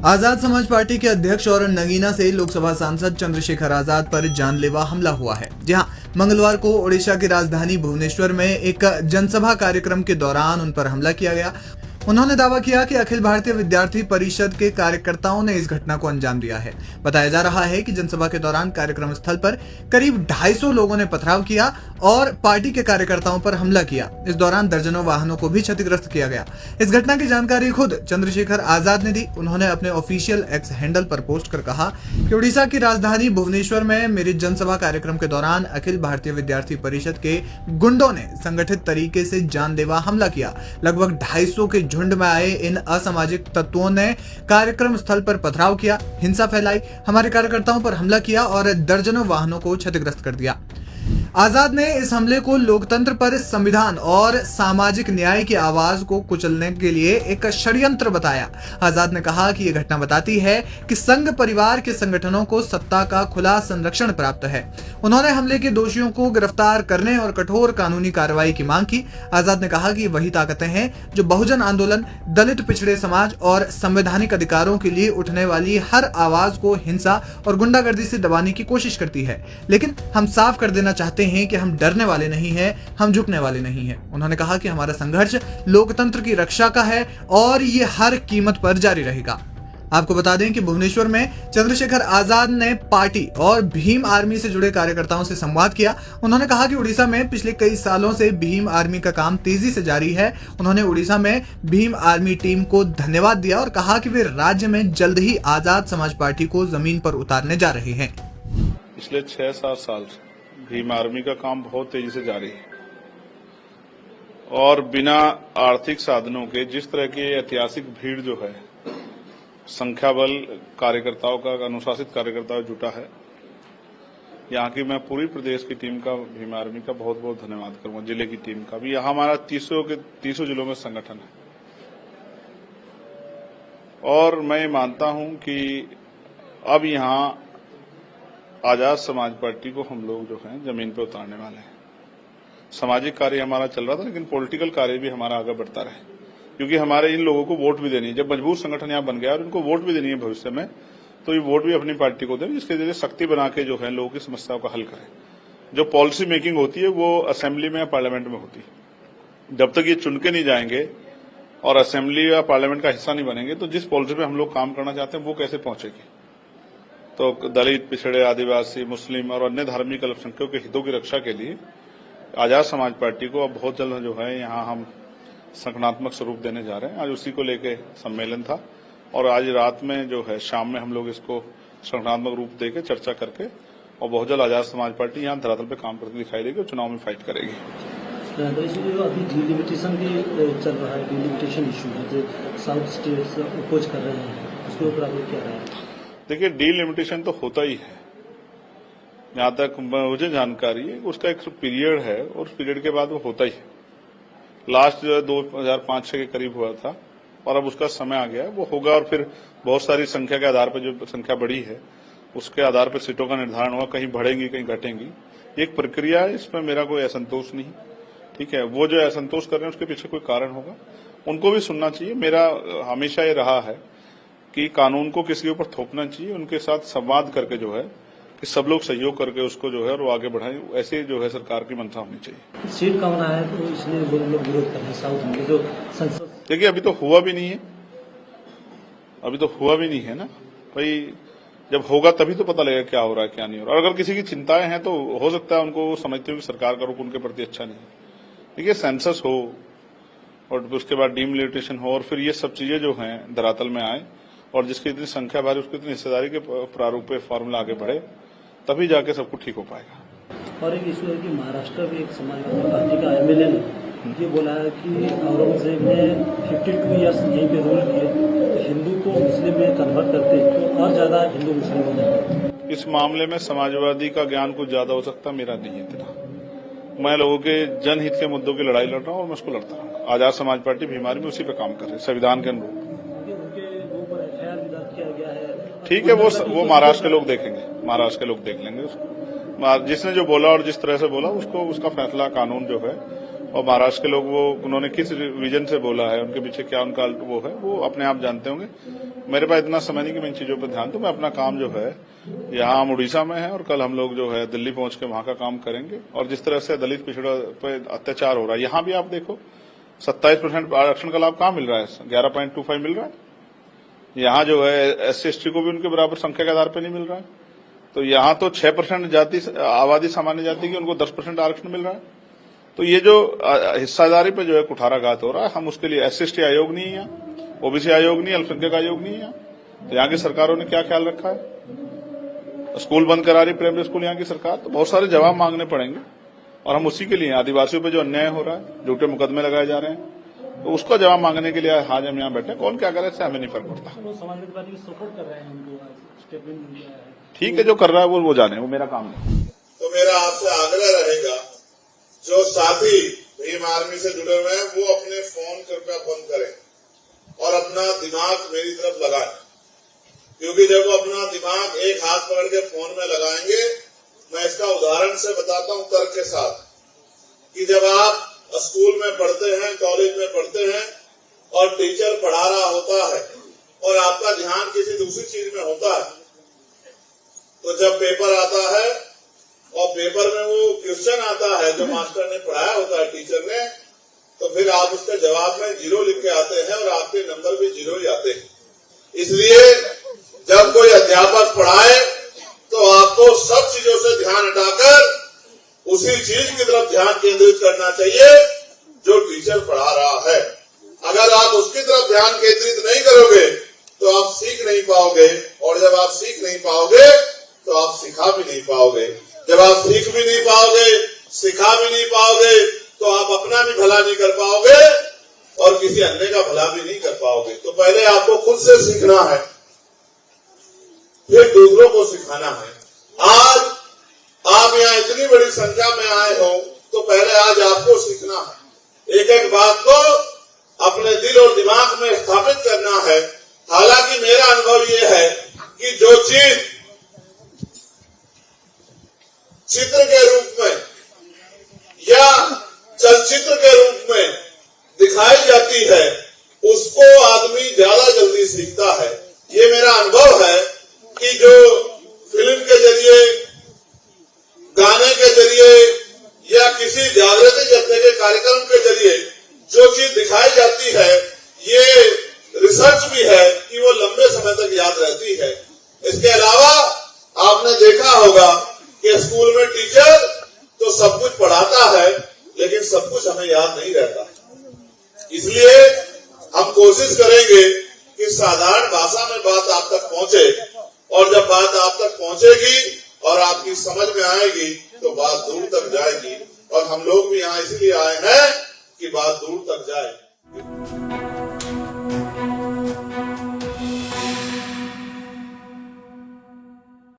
Azad Samaj party के अध्यक्ष और नगीना से लोकसभा सांसद चंद्रशेखर आजाद पर जानलेवा हमला हुआ है। जी हां, मंगलवार को ओडिशा की राजधानी भुवनेश्वर में एक जनसभा कार्यक्रम के दौरान उन पर हमला किया गया। उन्होंने दावा किया कि अखिल भारतीय विद्यार्थी परिषद के कार्यकर्ताओं ने इस घटना को अंजाम दिया है। बताया जा रहा है कि जनसभा के दौरान कार्यक्रम स्थल पर करीब 250 लोगों ने पथराव किया और पार्टी के कार्यकर्ताओं पर हमला किया। इस दौरान दर्जनों वाहनों को भी क्षतिग्रस्त किया गया। इस घटना की जानकारी खुद चंद्रशेखर आजाद ने दी। उन्होंने अपने ऑफिशियल एक्स हैंडल पर पोस्ट कर कहा कि उड़ीसा की राजधानी भुवनेश्वर में मेरी जनसभा कार्यक्रम के दौरान अखिल भारतीय विद्यार्थी परिषद के गुंडों ने संगठित तरीके से जानलेवा हमला किया। लगभग 250 के झुंड में आए इन असामाजिक तत्वों ने कार्यक्रम स्थल पर पथराव किया, हिंसा फैलाई, हमारे कार्यकर्ताओं पर हमला किया और दर्जनों वाहनों को क्षतिग्रस्त कर दिया। आजाद ने इस हमले को लोकतंत्र पर संविधान और सामाजिक न्याय की आवाज को कुचलने के लिए एक षड्यंत्र बताया। आजाद ने कहा कि यह घटना बताती है कि संघ परिवार के संगठनों को सत्ता का खुला संरक्षण प्राप्त है। उन्होंने हमले के दोषियों को गिरफ्तार करने और कठोर कानूनी कार्रवाई की मांग की। आजाद ने कहा कि वही ताकतें हैं जो बहुजन आंदोलन, दलित पिछड़े समाज और संवैधानिक अधिकारों के लिए उठने वाली हर आवाज को हिंसा और गुंडागर्दी से दबाने की कोशिश करती है। लेकिन हम साफ कर देना चाहते हैं कि हम डरने वाले नहीं हैं, हम झुकने वाले नहीं हैं। उन्होंने कहा कि हमारा संघर्ष लोकतंत्र की रक्षा का है और ये हर कीमत पर जारी रहेगा। आपको बता दें कि भुवनेश्वर में चंद्रशेखर आजाद ने पार्टी और भीम आर्मी से जुड़े कार्यकर्ताओं से संवाद किया। उन्होंने कहा कि उड़ीसा में पिछले कई सालों से भीम आर्मी का काम तेजी से जारी है। उन्होंने उड़ीसा में भीम आर्मी टीम को धन्यवाद दिया और कहा कि वे राज्य में जल्द ही आजाद समाज पार्टी को जमीन पर उतारने जा रहे हैं। पिछले 6-7 साल से भीम आर्मी का काम बहुत तेजी से जारी है और बिना आर्थिक साधनों के जिस तरह की ऐतिहासिक भीड़ जो है, संख्या बल कार्यकर्ताओं का, अनुशासित कार्यकर्ताओं जुटा है, यहाँ की मैं पूरी प्रदेश की टीम का, भीम आर्मी का बहुत बहुत धन्यवाद करूंगा। जिले की टीम का भी। यहाँ हमारा 300 जिलों में संगठन है और मैं मानता हूं कि अब यहाँ आजाद समाज पार्टी को हम लोग जो है जमीन पे उतारने वाले हैं। सामाजिक कार्य हमारा चल रहा था, लेकिन पॉलिटिकल कार्य भी हमारा आगे बढ़ता रहे, क्योंकि हमारे इन लोगों को वोट भी देनी है। जब मजबूत संगठन यहाँ बन गया और इनको वोट भी देनी है भविष्य में, तो ये वोट भी अपनी पार्टी को दें, जिसके जरिए शक्ति बना के जो है लोगों की समस्याओं का हल करें। जो पॉलिसी मेकिंग होती है वो असेंबली में या पार्लियामेंट में होती है। जब तक ये चुन के नहीं जाएंगे और असेंबली या पार्लियामेंट का हिस्सा नहीं बनेंगे, तो जिस पॉलिसी पे हम लोग काम करना चाहते हैं वो कैसे पहुंचेगी। तो दलित, पिछड़े, आदिवासी, मुस्लिम और अन्य धार्मिक अल्पसंख्यकों के हितों की रक्षा के लिए आजाद समाज पार्टी को अब बहुत जल्द जो है यहाँ हम संगठनात्मक स्वरूप देने जा रहे हैं। आज उसी को लेके सम्मेलन था और आज रात में जो है शाम में हम लोग इसको संगठनात्मक रूप देके चर्चा करके और बहुत जल्द आजाद समाज पार्टी यहाँ धरातल पे काम करती दिखाई देगी और चुनाव में फाइट करेगी। अभी डिलिमिटेशन भी चल रहा है, डिलिमिटेशन इशू है जो साउथ स्टेट्स अपोज कर रहे हैं, उसके ऊपर आप क्या राय है? देखिए, डीलिमिटेशन तो होता ही है, जहां तक मुझे जानकारी है। उसका एक पीरियड है और उस पीरियड के बाद वो होता ही है। लास्ट 2005-6 के करीब हुआ था और अब उसका समय आ गया है, वो होगा। और फिर बहुत सारी संख्या के आधार पर, जो संख्या बढ़ी है उसके आधार पर सीटों का निर्धारण होगा, कहीं बढ़ेंगी कहीं घटेंगी। एक प्रक्रिया है, इसमें मेरा कोई असंतोष नहीं। ठीक है, वो जो असंतोष कर रहे हैं उसके पीछे कोई कारण होगा, उनको भी सुनना चाहिए। मेरा हमेशा ये रहा है कि कानून को किसी के ऊपर थोपना चाहिए, उनके साथ संवाद करके जो है कि सब लोग सहयोग करके उसको जो है और वो आगे बढ़ाएं। ऐसे जो है सरकार की मंशा होनी चाहिए। सीट कम रहा है तो इसलिए वो लोग विरोध कर रहे हैं साउथ में जो संसद। देखिए, अभी तो हुआ भी नहीं है, अभी तो हुआ भी नहीं है ना भाई। जब होगा तभी तो पता लगेगा क्या हो रहा है क्या नहीं हो रहा। और अगर किसी की चिंताएं हैं तो हो सकता है उनको समझते हो कि सरकार का रुख उनके प्रति अच्छा नहीं है। देखिए, सेंसस हो और उसके बाद डीलिमिटेशन हो और फिर ये सब चीजें जो हैं धरातल में आए और जिसकी इतनी संख्या भारी, उसकी इतनी हिस्सेदारी के प्रारूप पे फॉर्मूला आगे बढ़े, तभी जाके सब कुछ ठीक हो पाएगा। और एक इशू है कि महाराष्ट्र में एक समाजवादी पार्टी का एमएलए ने ये बोला है कि औरंगजेब ने 52 ईयर्स यहीं पे रूल किए, तो हिंदू को मुस्लिम में कन्वर्ट करते तो और ज्यादा हिंदू मुस्लिम हो जाए। इस मामले में समाजवादी का ज्ञान कुछ ज्यादा हो सकता, मेरा नहीं है इतना। मैं लोगों के जनहित के मुद्दों की लड़ाई लड़ रहा हूँ और मैं उसको लड़ता हूँ। आजाद समाज पार्टी भीम आर्मी उसी पे काम कर रही है, संविधान के अनुरूप। ठीक है, वो महाराष्ट्र के लोग देखेंगे, महाराष्ट्र के लोग देख लेंगे उसको। जिसने जो बोला और जिस तरह से बोला उसको, उसका फैसला कानून जो है, और महाराष्ट्र के लोग वो उन्होंने किस विजन से बोला है, उनके पीछे क्या उनका वो है, वो अपने आप जानते होंगे। मेरे पास इतना समय नहीं कि मैं इन चीजों पर ध्यान दूं। मैं अपना काम जो है, यहाँ हम उड़ीसा में है और कल हम लोग जो है दिल्ली पहुंच के वहां का काम करेंगे। और जिस तरह से दलित पिछड़ा पे अत्याचार हो रहा है, यहाँ भी आप देखो 27% आरक्षण का लाभ कहाँ मिल रहा है, 11.25 मिल रहा है। यहाँ जो है SC/ST को भी उनके बराबर संख्या के आधार पर नहीं मिल रहा है। तो यहाँ तो 6% जाति आबादी सामान्य जाति की, उनको 10% आरक्षण मिल रहा है। तो ये जो हिस्सादारी पे जो है कुठाराघात हो रहा है, हम उसके लिए SC/ST आयोग नहीं है, यहाँ OBC आयोग नहीं, अल्पसंख्यक आयोग नहीं है। तो यहाँ की सरकारों ने क्या ख्याल रखा है? स्कूल बंद करा रही, प्राइमरी स्कूल यहाँ की सरकार। तो बहुत सारे जवाब मांगने पड़ेंगे और हम उसी के लिए आदिवासियों पे जो अन्याय हो रहा है, झूठे मुकदमे लगाए जा रहे हैं, तो उसका जवाब मांगने के लिए आज हम यहाँ बैठे। कौन क्या करे इससे हमें नहीं फर्क पड़ता। समाजवादी पार्टी सपोर्ट कर रहे हैं उनको, स्टेटमेंट दिया है। ठीक है, जो कर रहा है वो जाने, वो मेरा काम नहीं। तो मेरा आपसे आग्रह रहेगा, जो साथी भीम आर्मी से जुड़े हुए हैं वो अपने फोन कृपया बंद करें और अपना दिमाग मेरी तरफ लगाएं, क्योंकि जब वो अपना दिमाग एक हाथ पकड़ के फोन में लगाएंगे, मैं इसका उदाहरण से बताता हूं तर्क के साथ, कि जब आप स्कूल में पढ़ते हैं, कॉलेज में पढ़ते हैं और टीचर पढ़ा रहा होता है और आपका ध्यान किसी दूसरी चीज में होता है, तो जब पेपर आता है और पेपर में वो क्वेश्चन आता है जो मास्टर ने पढ़ाया होता है, टीचर ने, तो फिर आप उसके जवाब में 0 लिख के आते हैं और आपके नंबर भी 0 ही आते हैं। इसलिए जब कोई अध्यापक पढ़ाए तो आपको सब चीजों से ध्यान हटाकर उसी चीज की तरफ ध्यान केंद्रित करना चाहिए जो टीचर पढ़ा रहा है। अगर आप उसकी तरफ ध्यान केंद्रित नहीं करोगे तो आप सीख नहीं पाओगे, और जब आप सीख नहीं पाओगे तो आप सिखा भी नहीं पाओगे। जब आप सीख भी नहीं पाओगे, सिखा भी नहीं पाओगे, तो आप अपना भी भला नहीं कर पाओगे और किसी अन्य का भला भी नहीं कर पाओगे। तो पहले आपको खुद से सीखना है, फिर दूसरों को सिखाना है। आज आप यहाँ इतनी बड़ी संख्या में आए हो, तो पहले आज आपको सीखना है, एक एक बात को अपने दिल और दिमाग में स्थापित करना है। हालांकि मेरा अनुभव ये है कि जो चीज चित्र के रूप में या चलचित्र के रूप में दिखाई जाती है, उसको आदमी ज्यादा जल्दी सीखता है। ये मेरा अनुभव है कि जो फिल्म के जरिए, गाने के जरिए या किसी जागृति जगने के कार्यक्रम के जरिए जो चीज दिखाई जाती है, ये रिसर्च भी है कि वो लंबे समय तक याद रहती है। इसके अलावा आपने देखा होगा कि स्कूल में टीचर तो सब कुछ पढ़ाता है, लेकिन सब कुछ हमें याद नहीं रहता। इसलिए हम कोशिश करेंगे कि साधारण भाषा में बात आप तक पहुंचे, और जब बात आप तक पहुंचेगी और आपकी समझ में आएगी तो बात दूर तक जाएगी। और हम लोग भी यहाँ इसीलिए आए हैं कि बात दूर तक जाए।